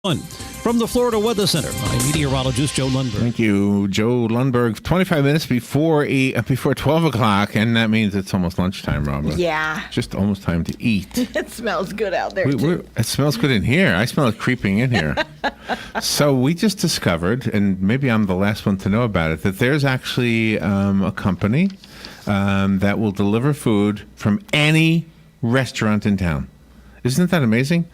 From the Florida Weather Center, I'm meteorologist Joe Lundberg. Thank you, Joe Lundberg. 25 minutes before 12 o'clock, and that means it's almost lunchtime, Robin. Yeah. Just almost time to eat. It smells good out there, too. It smells good in here. I smell it creeping in here. So we just discovered, and maybe I'm the last one to know about it, that there's actually a company that will deliver food from any restaurant in town. Isn't that amazing?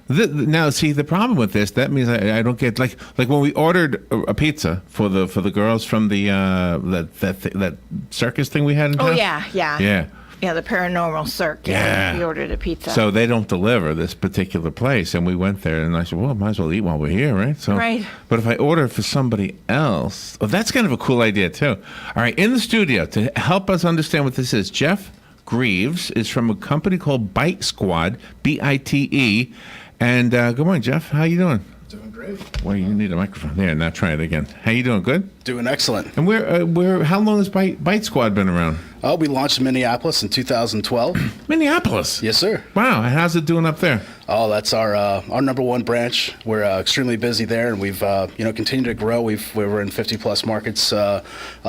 Now, see, the problem with this, that means I don't get like when we ordered a pizza for the girls from the that circus thing we had in town. Oh yeah. Yeah, the paranormal circus. Yeah. We ordered a pizza. So they don't deliver this particular place, and we went there, and I said, well, might as well eat while we're here, right? So, right. But if I order for somebody else, that's kind of a cool idea too. All right, in the studio to help us understand what this is, Jeff Greaves is from a company called Bite Squad, BITE. And good morning, Jeff. How you doing? Doing great. Well, you need a microphone there. Now try it again. How you doing? Good. Doing excellent. And where? How long has Bite Squad been around? We launched in Minneapolis in 2012. Minneapolis. Yes, sir. Wow. And how's it doing up there? Oh, that's our number one branch. We're extremely busy there, and we've continued to grow. We're in 50 plus markets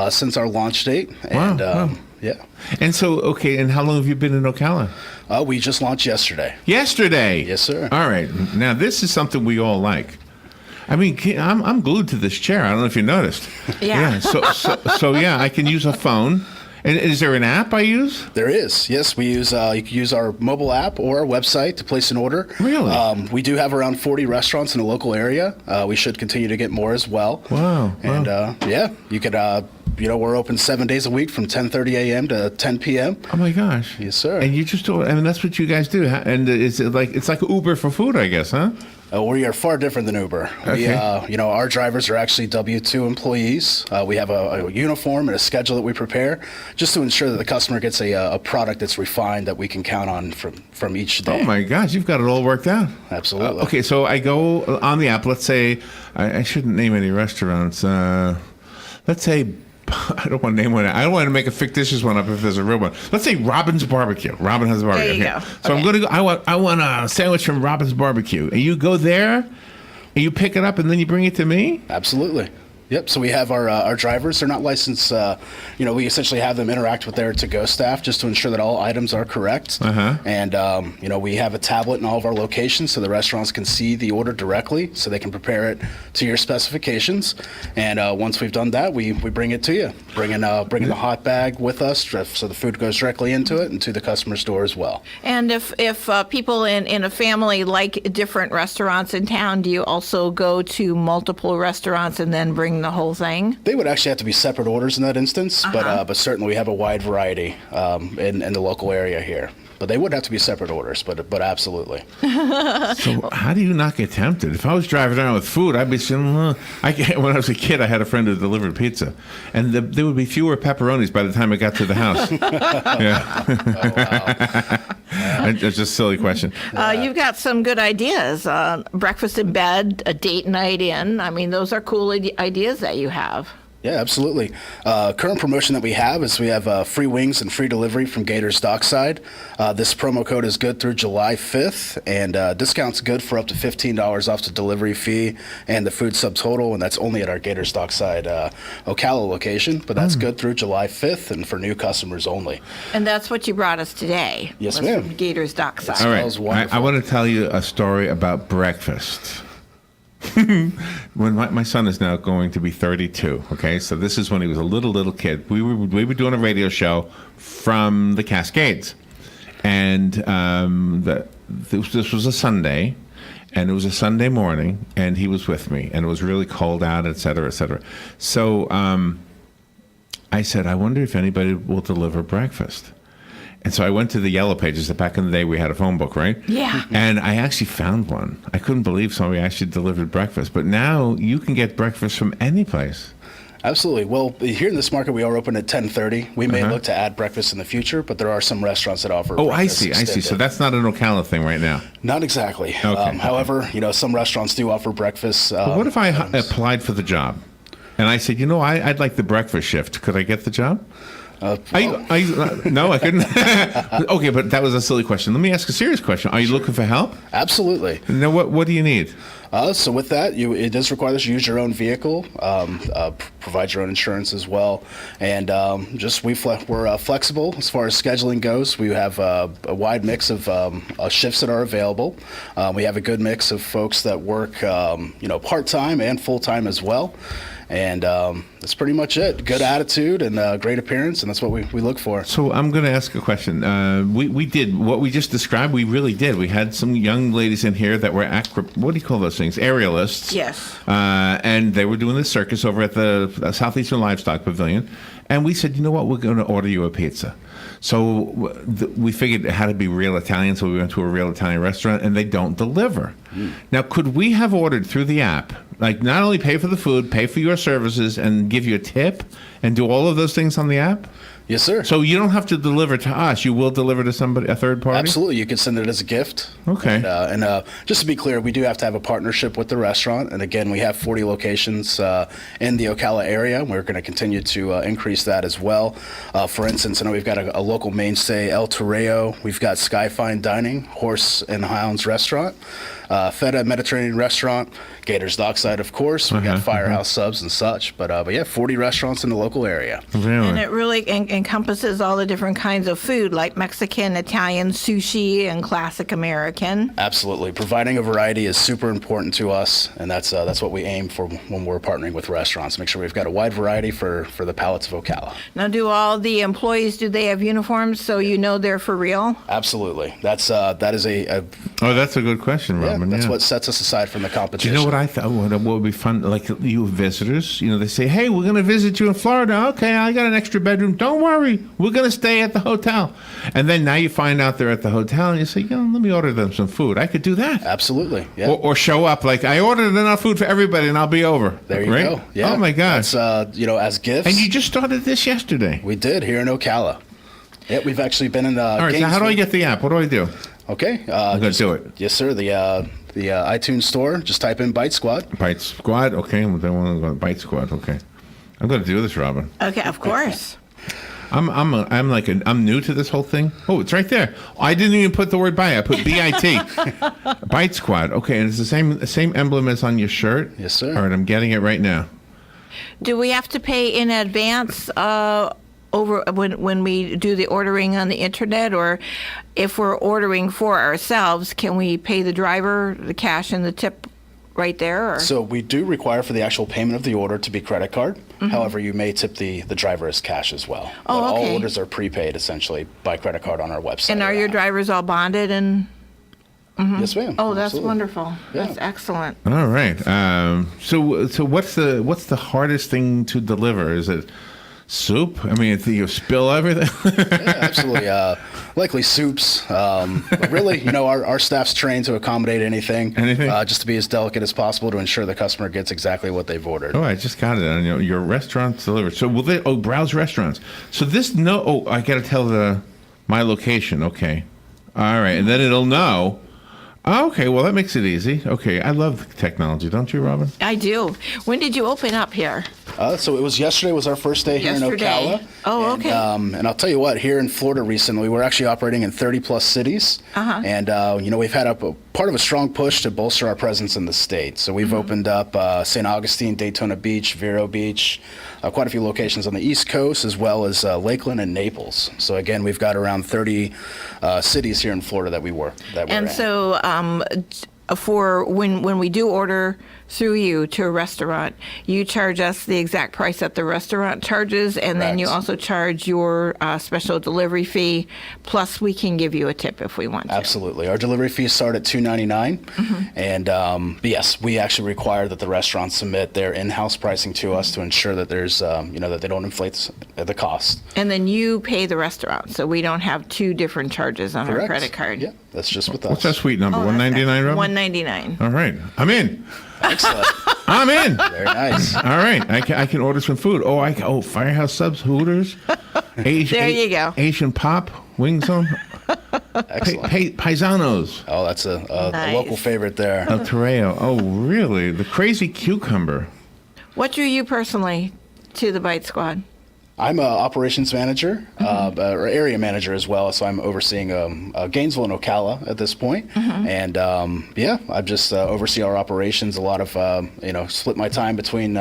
since our launch date. And, wow. Yeah. And so, okay. And how long have you been in Ocala? We just launched yesterday. Yesterday. Yes, sir. All right. Now this is something we all like. I mean, I'm glued to this chair. I don't know if you noticed. Yeah. So yeah, I can use a phone. And is there an app I use? There is. Yes, we use. You can use our mobile app or our website to place an order. Really? We do have around 40 restaurants in the local area. We should continue to get more as well. Wow. And yeah, you could. We're open 7 days a week from 10:30 a.m. to 10 p.m. Oh my gosh. Yes, sir. And you just do. I mean, that's what you guys do. And it's like Uber for food, I guess, huh? We are far different than Uber. Okay. We, our drivers are actually W-2 employees. We have a uniform and a schedule that we prepare just to ensure that the customer gets a product that's refined that we can count on from each day. Oh my gosh, you've got it all worked out. Absolutely. Okay, so I go on the app. Let's say I shouldn't name any restaurants. Let's say. I don't want to name one. I don't want to make a fictitious one up if there's a real one. Let's say Robin's Barbecue. Robin has a barbecue. There you here. go. So Okay. I'm going to go. I want a sandwich from Robin's Barbecue. And you go there, and you pick it up, and then you bring it to me? Absolutely. Yep. So we have our drivers. They're not licensed. We essentially have them interact with their to-go staff just to ensure that all items are correct. Uh-huh. And we have a tablet in all of our locations so the restaurants can see the order directly, so they can prepare it to your specifications. And once we've done that, we bring it to you. Bring in the hot bag with us, so the food goes directly into it and to the customer's door as well. And if people in a family like different restaurants in town, do you also go to multiple restaurants and then bring the whole thing? They would actually have to be separate orders in that instance, but certainly we have a wide variety in the local area here. But they would have to be separate orders, but absolutely. So how do you not get tempted? If I was driving around with food, I'd be saying, when I was a kid, I had a friend who delivered pizza. And there would be fewer pepperonis by the time I got to the house. Yeah. Oh, wow. It's just a silly question. You've got some good ideas. Breakfast in bed, a date night in. I mean, those are cool ideas that you have. Yeah, absolutely. Current promotion that we have is we have free wings and free delivery from Gators Dockside. This promo code is good through July 5th, and discount's good for up to $15 off the delivery fee and the food subtotal, and that's only at our Gators Dockside Ocala location, but that's good through July 5th and for new customers only. And that's what you brought us today. Yes, was ma'am. from Gators Dockside. All smells right, wonderful. I want to tell you a story about breakfast. When my son is now going to be 32, okay? So this is when he was a little kid. We were doing a radio show from the Cascades. And this was a Sunday, and it was a Sunday morning, and he was with me, and it was really cold out, et cetera, et cetera. So I said, I wonder if anybody will deliver breakfast. And so I went to the Yellow Pages. Back in the day, we had a phone book, right? Yeah. And I actually found one. I couldn't believe somebody actually delivered breakfast. But now you can get breakfast from any place. Absolutely. Well, here in this market, we are open at 10:30. We may look to add breakfast in the future, but there are some restaurants that offer Oh, breakfast I see. extended. So that's not an Ocala thing right now. Not exactly. Okay. However, some restaurants do offer breakfast. But what if I applied for the job? And I said, I'd like the breakfast shift. Could I get the job? No, I couldn't. Okay, but that was a silly question. Let me ask a serious question. Are you looking for help? Absolutely. Now, what do you need? So with that, it does require that you use your own vehicle, provide your own insurance as well, and we're flexible as far as scheduling goes. We have a wide mix of shifts that are available. We have a good mix of folks that work, part-time and full-time as well. And that's pretty much it. Good attitude and great appearance, and that's what we look for. So I'm going to ask a question. We did what we just described. We really did. We had some young ladies in here that were what do you call those things? Aerialists. Yes. And they were doing the circus over at the Southeastern Livestock Pavilion. And we said, you know what? We're going to order you a pizza. So we figured it had to be real Italian, so we went to a real Italian restaurant, and they don't deliver. Now, could we have ordered through the app, like not only pay for the food, pay for your services, and give you a tip, and do all of those things on the app? Yes, sir. So you don't have to deliver to us. You will deliver to somebody, a third party? Absolutely. You can send it as a gift. Okay. And just to be clear, we do have to have a partnership with the restaurant. And again, we have 40 locations in the Ocala area. We're going to continue to increase that as well. For instance, I know we've got a local mainstay, El Torreo. We've got Skyfine Dining, Horse and Hounds Restaurant, Feta Mediterranean Restaurant, Gators Dockside, of course. We got Firehouse Subs and such. But yeah, 40 restaurants in the local area. Really? And it really encompasses all the different kinds of food, like Mexican, Italian, sushi, and classic American. Absolutely. Providing a variety is super important to us, and that's what we aim for when we're partnering with restaurants. Make sure we've got a wide variety for the palates of Ocala. Now, do all the employees, do they have uniforms so you know they're for real? Absolutely. That is a Oh, that's a good question, Robin. that's what sets us aside from the Do competition. you know what I thought? What would be fun? Like you visitors, they say, "Hey, we're going to visit you in Florida. Okay, I got an extra bedroom. Don't worry, we're going to stay at the hotel." And then now you find out they're at the hotel, and you say, "Let me order them some food. I could do that." Absolutely. Yeah. Or show up like I ordered enough food for everybody, and I'll be over. There you right? go. Yeah. Oh my gosh. That's as gifts. And you just started this yesterday. We did here in Ocala. Yeah, we've actually been in. All right. So how do I get the app? What do I do? Okay. I'm going to do it. Yes, sir. The iTunes store. Just type in Bite Squad. Bite Squad. Okay. Well, then we'll go to Bite Squad. Okay. I'm going to do this, Robin. Okay, of course. I'm new to this whole thing. Oh, it's right there. I didn't even put the word "bite." I put BIT. Bite Squad. Okay, and it's the same emblem as on your shirt. Yes, sir. All right, I'm getting it right now. Do we have to pay in advance over when we do the ordering on the internet, or if we're ordering for ourselves, can we pay the driver the cash and the tip right there? Or? So we do require for the actual payment of the order to be credit card. However, you may tip the driver as cash as well. Oh, but okay. all orders are prepaid essentially by credit card on our website. And are your drivers all bonded and? Yes, ma'am. Oh, that's Absolutely. wonderful. Yeah. That's excellent. All right. So what's the hardest thing to deliver? Is it soup? I mean, you spill everything. Yeah, absolutely. Likely soups. But really, our staff's trained to accommodate anything. Anything? Just to be as delicate as possible to ensure the customer gets exactly what they've ordered. Oh, I just got it. Your restaurant's delivered. So will they? Oh, browse restaurants. So this I got to tell my location. Okay. All right, and then it'll know. Okay, well that makes it easy. Okay, I love technology, don't you, Robin? I do. When did you open up here? So it was yesterday was our first day here Yesterday. in Ocala. Oh, and, okay. And I'll tell you what, here in Florida recently, we're actually operating in 30 plus cities. And, we've had a part of a strong push to bolster our presence in the state. So we've opened up St. Augustine, Daytona Beach, Vero Beach, quite a few locations on the East Coast, as well as Lakeland and Naples. So again, we've got around 30 cities here in Florida that we're And in. so for when we do order through you to a restaurant, you charge us the exact price that the restaurant charges, and then you Correct. also charge your special delivery fee, plus we can give you a tip if we want to. Absolutely. Our delivery fees start at $2.99. And but yes, we actually require that the restaurants submit their in-house pricing to us to ensure that there's, that they don't inflate the cost. And then you pay the restaurant, so we don't have two different charges on our Correct. credit card. Yeah, that's just with us. What's that sweet number? Oh, $1.99, Robin? $1.99. All right, I'm in. Excellent. I'm in. Very nice. All right, I can order some food. Firehouse Subs, Hooters. There you go. Asian Pop, Wing Zone, Excellent. Paisanos, Oh, that's a Nice. local favorite there. El Torreo. Oh, really? The Crazy Cucumber. What drew you personally to the Bite Squad? I'm a operations manager, or area manager as well. So I'm overseeing Gainesville and Ocala at this point. And I just oversee our operations. A lot of split my time between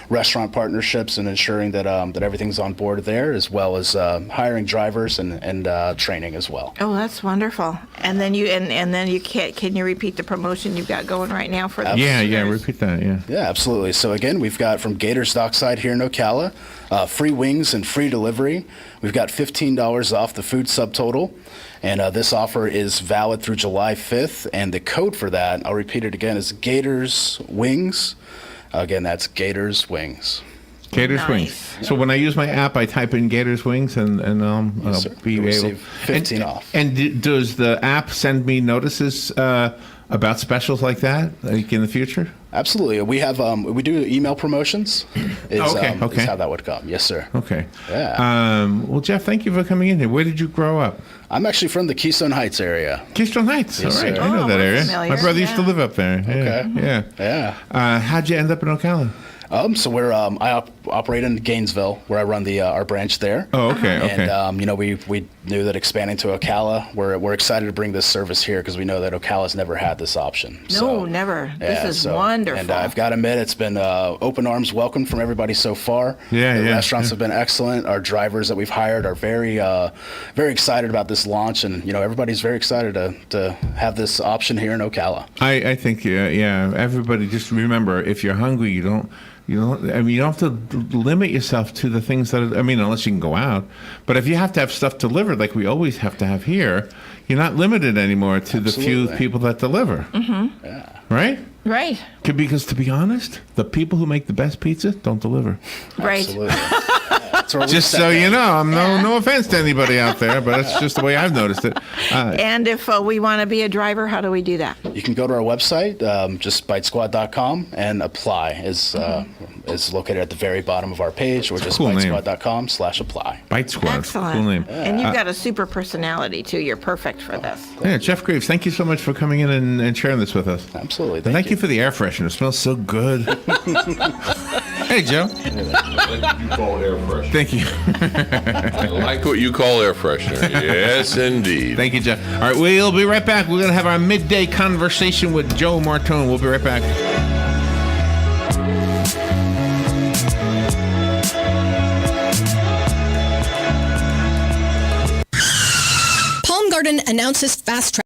restaurant partnerships and ensuring that that everything's on board there, as well as hiring drivers and training as well. Oh, that's wonderful. And then can you repeat the promotion you've got going right now for the Yeah, repeat that, yeah. Yeah, absolutely. So again, we've got from Gators Dockside here in Ocala, free wings and free delivery. We've got $15 off the food subtotal. And this offer is valid through July 5th. And the code for that, I'll repeat it again, is Gators Wings. Again, that's Gators Wings. Gators Nice. Wings. So when I use my app, I type in Gators Wings and I'll Yes, sir. be You'll able. receive 15 off. And does the app send me notices about specials like that, like in the future? Absolutely. We have we do email promotions. Is Okay. how that would come. Yes, sir. Okay. Yeah. Well, Jeff, thank you for coming in here. Where did you grow up? I'm actually from the Keystone Heights area. Keystone Heights. Yes, All right. sir. I know Oh, that we're area. familiar, My brother used to yeah. live up there. Yeah. Okay. Yeah. Yeah. How'd you end up in Ocala? So we're I operate in Gainesville, where I run the our branch there. Oh, okay. Okay. And we knew that expanding to Ocala, we're excited to bring this service here because we know that Ocala's never had this option. No, never. This is wonderful. And I've got to admit, it's been open arms welcome from everybody so far. Yeah, the yeah, restaurants yeah. have been excellent. Our drivers that we've hired are very very excited about this launch, and everybody's very excited to have this option here in Ocala. I think everybody just remember, if you're hungry, you don't have to limit yourself to the things that unless you can go out. But if you have to have stuff delivered like we always have to have here, you're not limited anymore to the few Absolutely. people that deliver. Yeah. Right? Right. Because to be honest, the people who make the best pizza don't deliver. Right. Absolutely. That's where we Just step so in. you know, I'm no offense to anybody out there, but that's just the way I've noticed it. And if we want to be a driver, how do we do that? You can go to our website, just bitesquad.com, and apply is located at the very bottom of our page, or just cool name. bitesquad.com/apply. Bite Squad. Excellent. Cool name. And you've got a super personality, too. You're perfect for this. Yeah, Jeff Greaves, thank you so much for coming in and sharing this with us. Absolutely. And thank you for the air freshener. It smells so good. Hey, Joe. Like you call air freshener. Thank you. I like what you call air freshener. Yes, indeed. Thank you, Jeff. All right, we'll be right back. We're going to have our midday conversation with Joe Martone. We'll be right back. Palm Garden announces Fast Track.